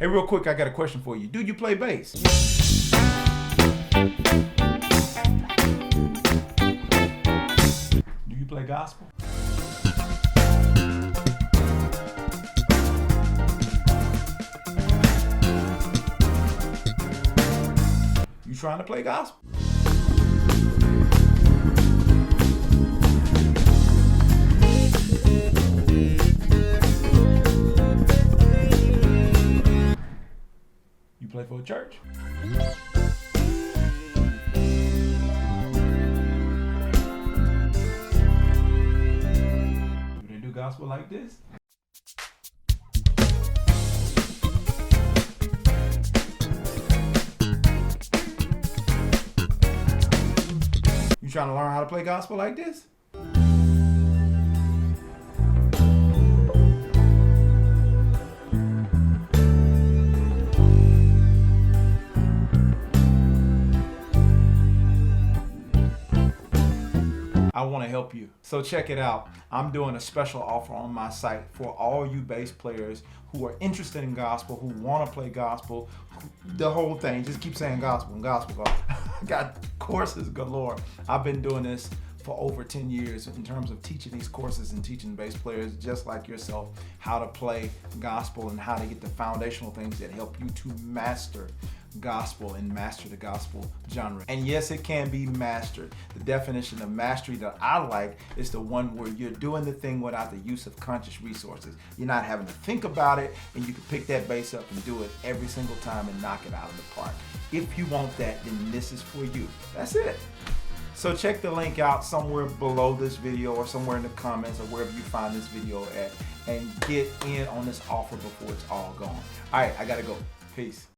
Hey, real quick, I got a question for you. Do you play bass? Do you play gospel? You trying to play gospel? You play for a church? Do they do gospel like this? You trying to learn how to play gospel like this? I want to help you. So check it out. I'm doing a special offer on my site for all you bass players who are interested in gospel, who want to play gospel, the whole thing. Just keep saying gospel and gospel. I got courses galore. I've been doing this for over 10 years in terms of teaching these courses and teaching bass players just like yourself how to play gospel and how to get the foundational things that help you to master gospel and master the gospel genre. And yes, it can be mastered. The definition of mastery that I like is the one where you're doing the thing without the use of conscious resources. You're not having to think about it, and you can pick that bass up and do it every single time and knock it out of the park. If you want that, then this is for you. That's it. So check the link out somewhere below this video or somewhere in the comments or wherever you find this video at, and get in on this offer before it's all gone. All right, I gotta go. Peace.